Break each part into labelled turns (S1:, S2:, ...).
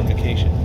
S1: on vacation.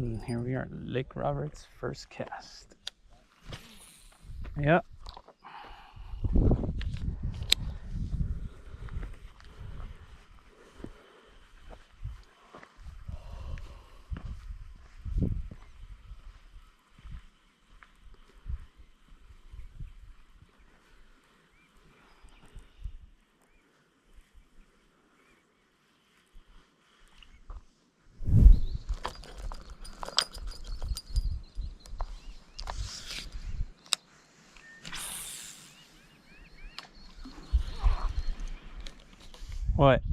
S1: And here we are, Lake Roberts' first cast. Yep. What?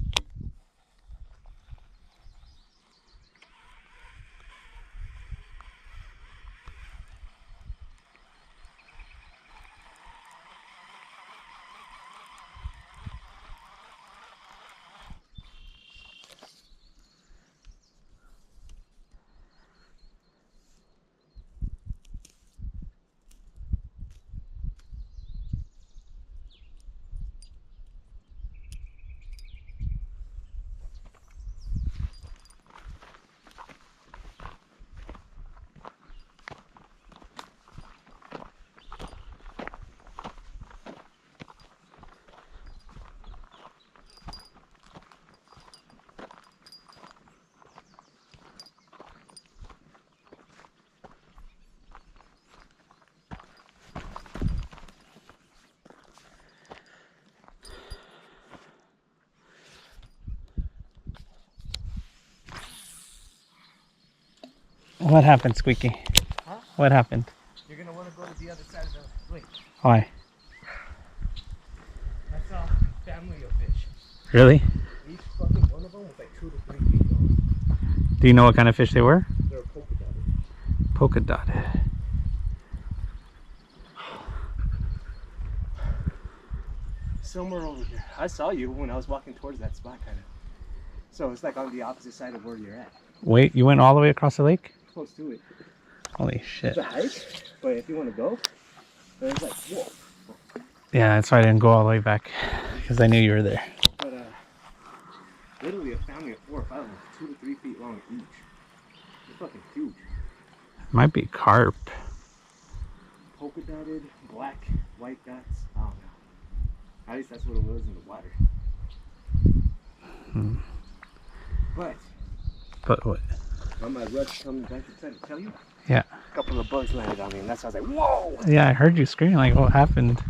S1: What happened, Squeaky?
S2: Huh?
S1: What happened?
S2: You're gonna want to go to the other side of the lake.
S1: Why?
S2: That's a family of fish.
S1: Really?
S2: Each fucking one of them was like 2 to 3 feet long.
S1: Do you know what kind of fish they were?
S2: They're polka dotted.
S1: Polka dotted.
S2: Somewhere over here. I saw you when I was walking towards that spot, kind of. So it's like on the opposite side of where you're at.
S1: Wait, you went all the way across the lake?
S2: Close to it.
S1: Holy shit.
S2: It's a hike, but if you want to go, there's like, whoa.
S1: Yeah, that's why I didn't go all the way back. Because I knew you were there.
S2: But literally a family of 4 or 5 of them, 2 to 3 feet long each. They're fucking huge.
S1: Might be carp.
S2: Polka dotted, black, white dots. I don't know. At least that's what it was in the water.
S1: But what?
S2: On my rush coming back inside to tell you,
S1: Yeah.
S2: a couple of bugs landed on me, and that's how I was like, whoa!
S1: Yeah, I heard you screaming like, what happened?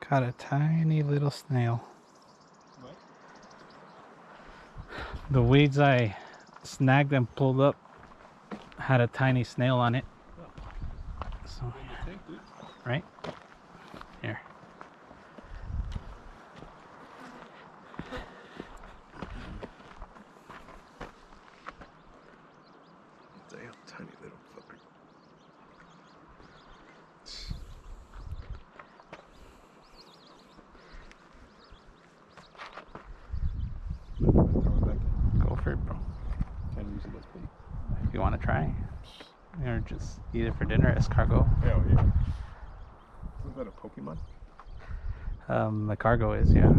S1: Caught a tiny little snail.
S2: What?
S1: The weeds I snagged and pulled up had a tiny snail on it. So, right? Here.
S3: Damn, tiny little fucker.
S1: Go for it, bro.
S3: Can't use it as bait.
S1: If you want to try. Or just eat it for dinner, escargot.
S3: Hell yeah. Isn't that a Pokemon?
S1: The cargo is, yeah.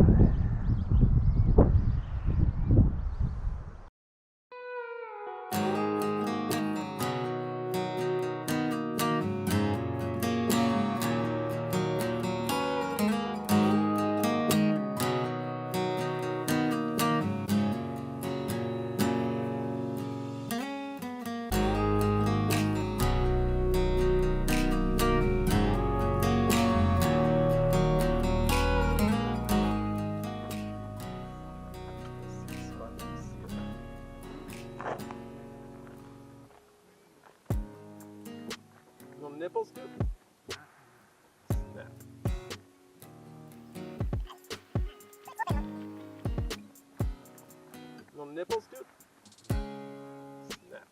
S3: Little nipples, dude. Snap. Little nipples, dude. Snap.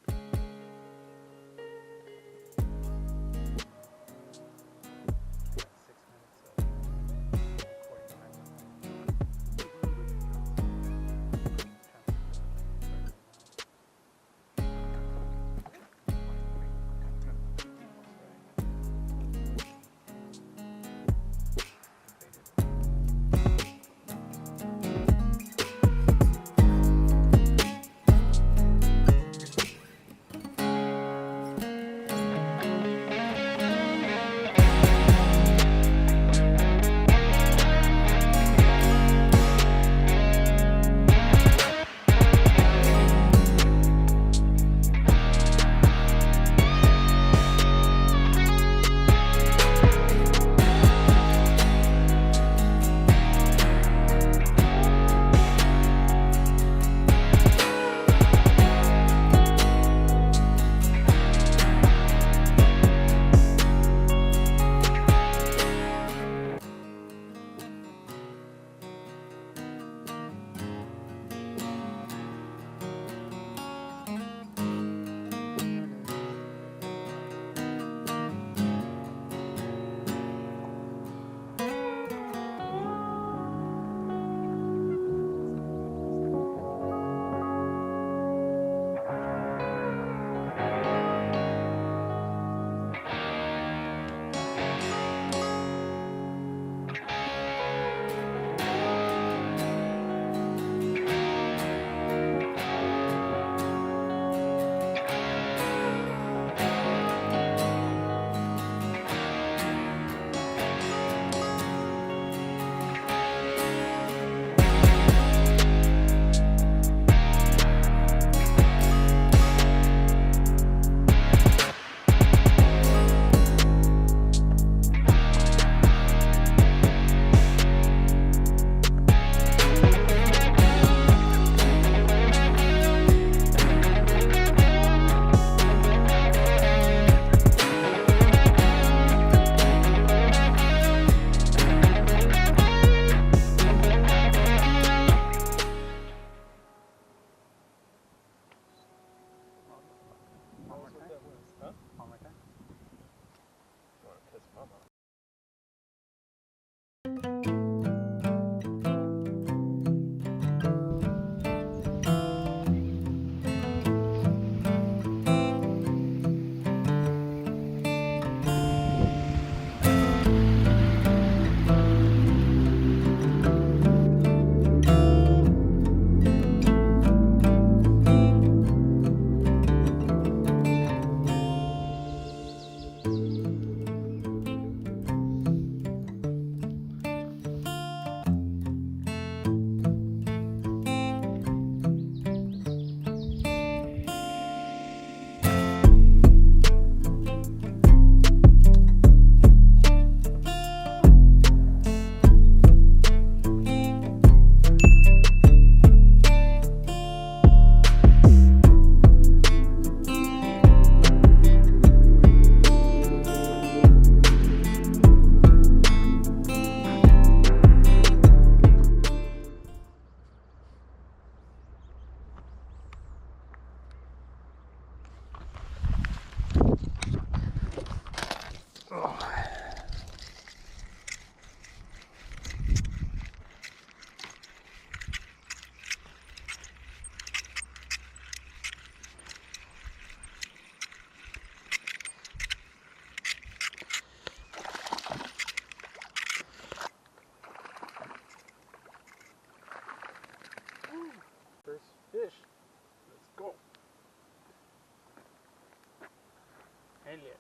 S1: Elliot.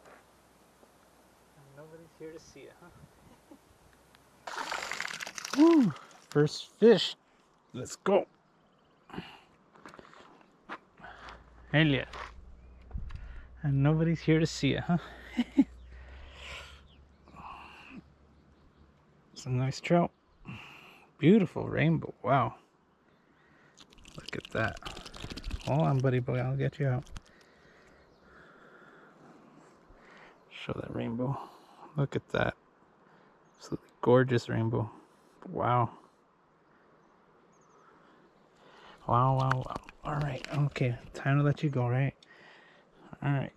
S1: Nobody's here to see it, huh? Woo! First fish. Let's go. Elliot. And nobody's here to see it, huh? It's a nice trout. Beautiful rainbow. Wow. Look at that. Hold on, buddy boy. I'll get you out. Show that rainbow. Look at that. Absolutely gorgeous rainbow. Wow. Wow, wow, wow. All right. Okay. Time to let you go, right? All right.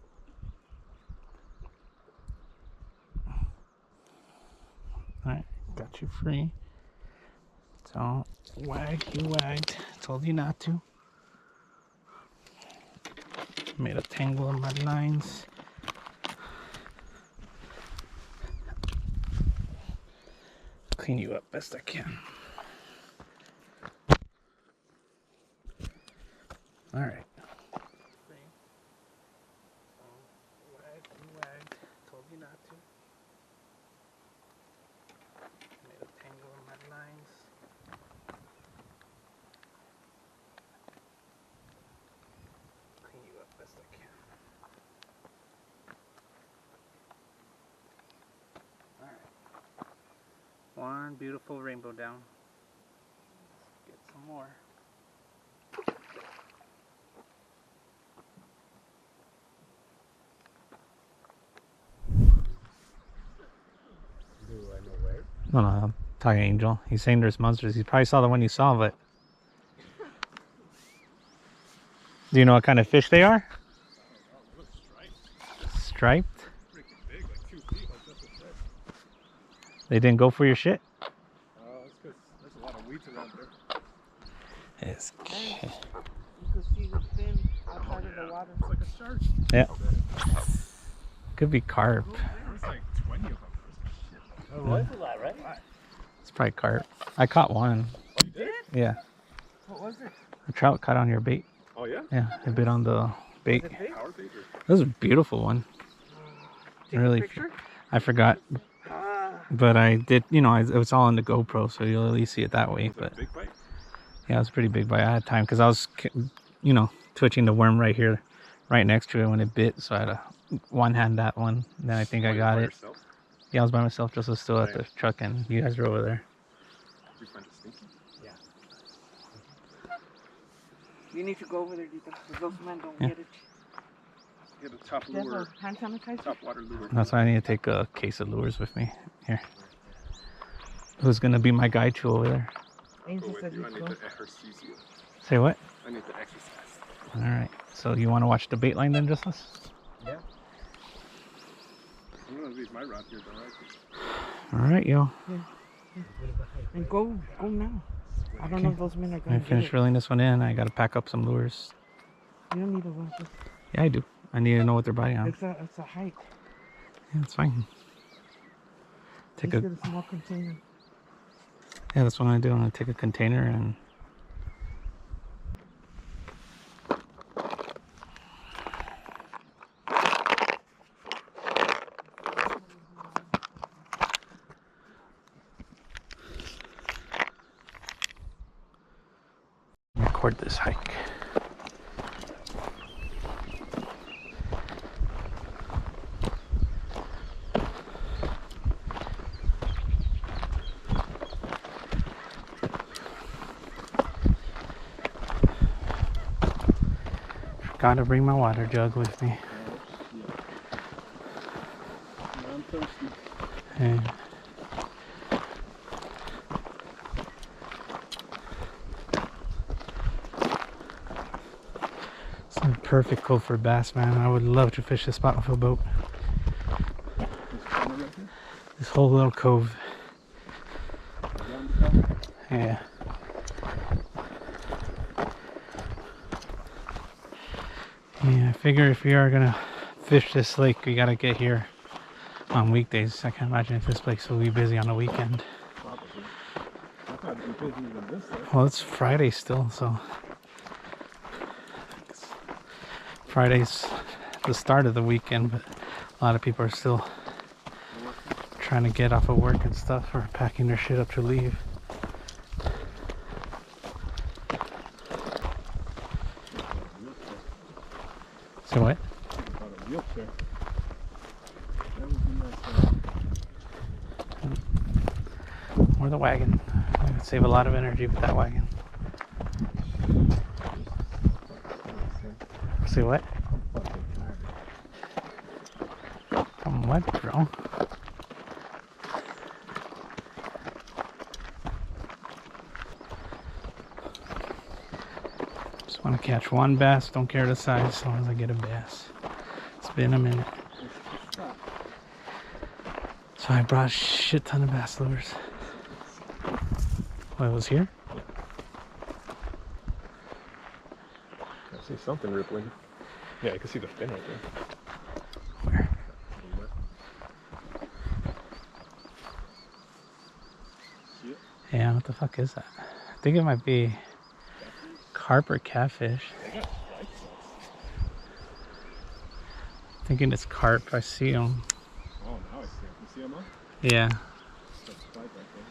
S1: All right. Got you free. Don't wag. You wagged. Told you not to. Made a tangle of my lines. Clean you up best I can. All right. You wagged. Told you not to. Made a tangle of my lines. Clean you up best I can. All right. One beautiful rainbow down. Let's get some more.
S3: Do I know where?
S1: No, I'm talking Angel. He's saying there's monsters. He probably saw the one you saw, but do you know what kind of fish they are?
S3: Look, striped.
S1: Striped?
S3: Freaking big, like 2 feet, like this is it.
S1: They didn't go for your shit?
S3: It's because there's a lot of weeds around there.
S1: It's
S4: You can see the fin outside of the water.
S3: It's like a shark.
S1: yeah. Could be carp.
S3: There's like 20 of them.
S2: There was a lot, right?
S1: It's probably carp. I caught one.
S3: Oh, you did?
S1: Yeah.
S4: What was it?
S1: A trout caught on your bait.
S3: Oh, yeah?
S1: Yeah, it bit on the bait.
S4: Was it big?
S3: Power bait or?
S1: That was a beautiful one.
S4: Take
S1: Really,
S4: a picture?
S1: I forgot,
S4: Ah,
S1: but I did. You know, it was all on the GoPro, so you'll at least see it that way.
S3: Was that
S1: But
S3: a big bite?
S1: yeah, it was a pretty big bite. I had time because I was, you know, twitching the worm right here, right next to it when it bit. So I had to one hand that one. Then I think I
S3: Oh, you
S1: got
S3: by
S1: it.
S3: yourself?
S1: Yeah, I was by myself. Just was still at the
S3: Right.
S1: truck, and you guys were over there.
S3: Did you find it stinky?
S4: you need to go over there, Dita. Because those men don't
S1: Yeah.
S4: get it.
S3: Get a top
S4: Do you have
S3: lure,
S4: a hand sanitizer?
S3: top water lure.
S1: That's why I need to take a case of lures with me. Here. Who's gonna be my guide to over there?
S3: Go
S4: Angel
S3: with
S4: said
S3: you.
S4: you
S3: I need
S4: go.
S3: to exercise you.
S1: Say what?
S3: I need to exercise.
S1: All right. So you want to watch the bait line then, Justus?
S2: Yeah.
S3: I'm gonna leave my rod here, though, right?
S1: All right, yo.
S4: And go now. I don't know if those men are
S1: I
S4: going to get
S1: finished
S4: it.
S1: reeling this one in. I gotta pack up some lures.
S4: You don't need to watch it.
S1: Yeah, I do. I need to know what they're biting on.
S4: It's a hike.
S1: Yeah, it's fine. Take
S4: Let's
S1: a.
S4: get a small container.
S1: Yeah, that's what I'm gonna do. I'm gonna take a container and. Record this hike. Gotta bring my water jug with me.
S3: I'm thirsty.
S1: Yeah. It's a perfect cove for bass, man. I would love to fish this spot with a boat. This whole little cove. Yeah. Yeah, I figure if we are gonna fish this lake, we gotta get here on weekdays. I can't imagine if this place will be busy on the weekend.
S3: Probably. I thought it'd be busier than this, though.
S1: Well, it's Friday still, so Friday's the start of the weekend, but A lot of people are still trying to get off of work and stuff, or packing their shit up to leave. So what?
S3: About a wheelchair. That would be nice.
S1: Or the wagon. I would save a lot of energy with that wagon. See what? From what, bro? Just want to catch one bass. Don't care the size as long as I get a bass. It's been a minute. So I brought a shit ton of bass lures. Oh, it was here?
S3: I see something rippling. Yeah, you can see the fin right there.
S1: Where? Yeah, what the fuck is that? I think it might be carp or catfish. Thinking it's carp. I see them.
S3: Oh, now I see him. You see him, huh?
S1: Yeah,
S3: That's a spike right there.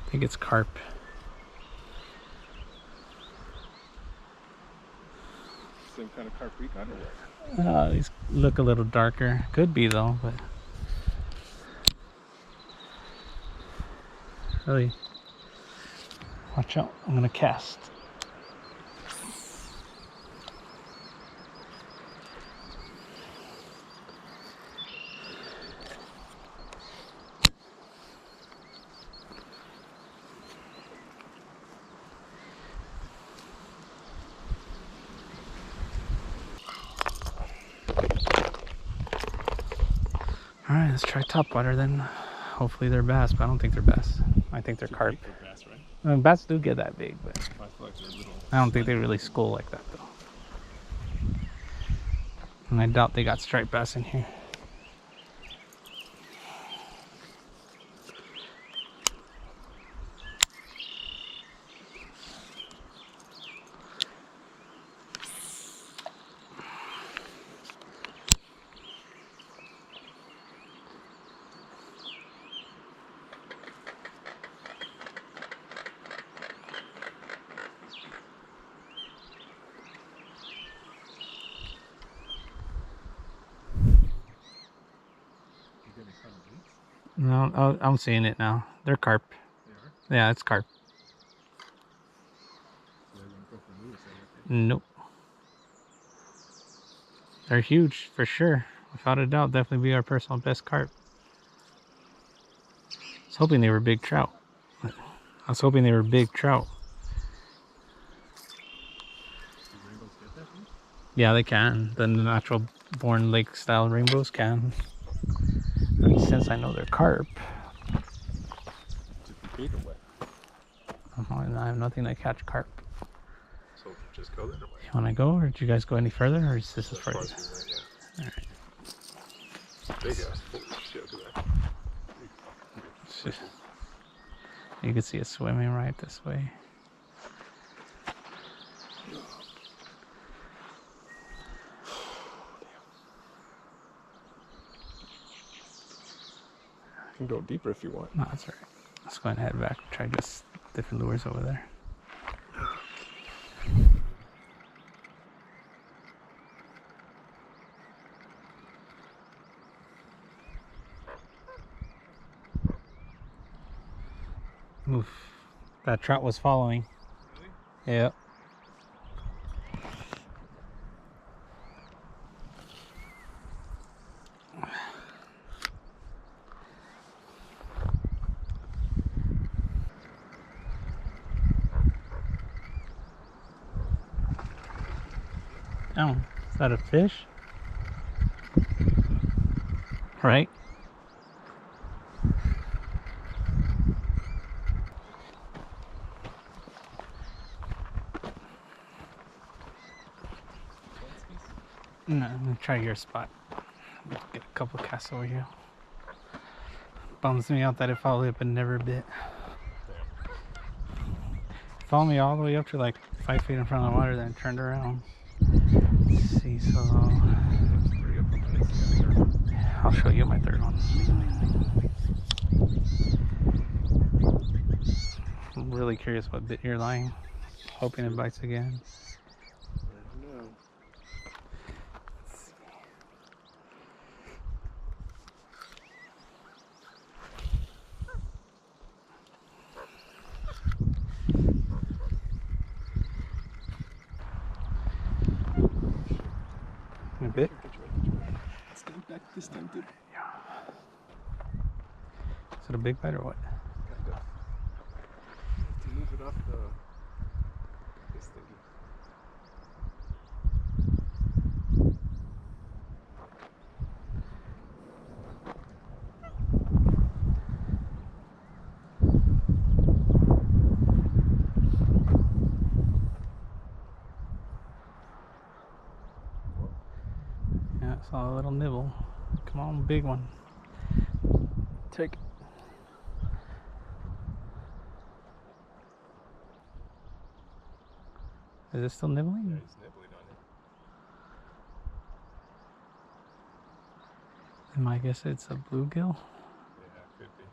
S1: I think it's carp.
S3: Same kind of carp we got or what?
S1: These look a little darker. Could be though, but really, watch out. I'm gonna cast. Alright, let's try topwater then. Hopefully they're bass, but I don't think they're bass. I think they're carp.
S3: Bass, right?
S1: I mean, bass do get that big, but
S3: I feel like they're little.
S1: I don't think they really school like that though. And I doubt they got striped bass in here. No, I'm seeing it now. They're carp.
S3: They are?
S1: Yeah, it's carp.
S3: So they're gonna go for lures,
S1: Nope. They're huge for sure. Without a doubt, definitely be our personal best carp. I was hoping they were big trout.
S3: rainbows get that thing?
S1: Yeah, they can. The natural born lake style rainbows can. I mean, since I know they're carp,
S3: Is it big or what?
S1: I have nothing to catch carp.
S3: So just go there or what?
S1: You want to go, or did you guys go any further, or is this as
S3: As
S1: far
S3: far
S1: as?
S3: as we went, yeah.
S1: All right.
S3: Big ass. Holy shit, look at that.
S1: It's just- you can see it swimming right this way.
S3: You can go deeper if you want.
S1: No, that's all right. Let's go ahead and head back. Try just different lures over there. Oof. That trout was following.
S3: Really?
S1: Yep. Oh, is that a fish? Right? No, I'm gonna try your spot. Get a couple casts over here. Bums me out that it followed up and never bit. Followed me all the way up to like 5 feet in front of the water, then turned around. Let's see, so show you my third one. I'm really curious what bit you're lying. Hoping it bites again. A bit?
S3: Let's go back this time, dude.
S1: Is it a big bite or what?
S3: Kind of. To move it off this thingy.
S1: Yeah, I saw a little nibble. Come on, big one. Take it. Is it still nibbling?
S3: Yeah, he's nibbling on it.
S1: I guess it's a bluegill.
S3: Yeah, could be.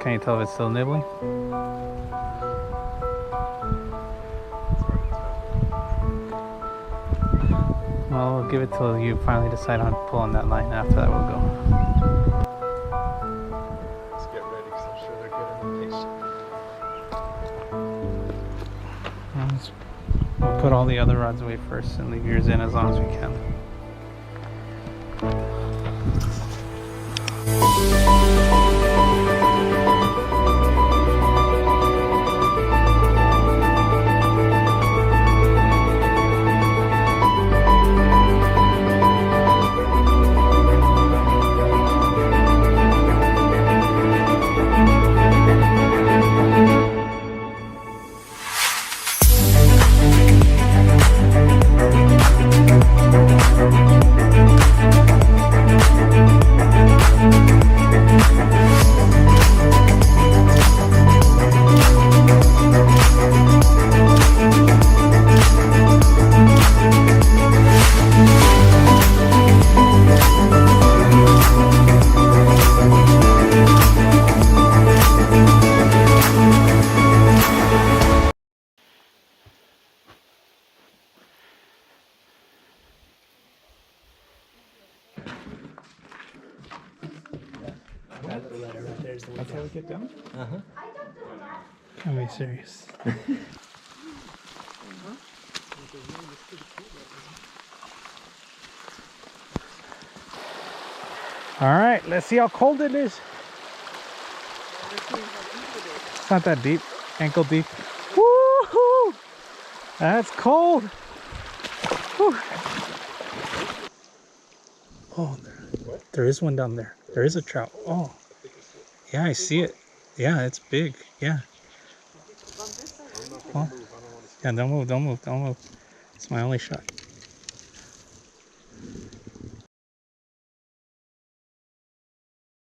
S1: Can you tell if it's still nibbling?
S3: It's hard to tell.
S1: Well, we'll give it till you finally decide on pulling that line. After that, we'll go.
S3: Let's get ready because I'm sure they're getting impatient.
S1: We'll put all the other rods away first and leave yours in as long as we can.
S3: That's how we get down?
S1: Can be serious. All right, let's see how cold it is. It's not that deep, ankle deep. Woohoo! That's cold. Whew. Oh, there is one down there. There is a trout. Oh, yeah, I see it. Yeah, it's big. Yeah. Oh. Yeah, don't move, don't move, don't move. It's my only shot.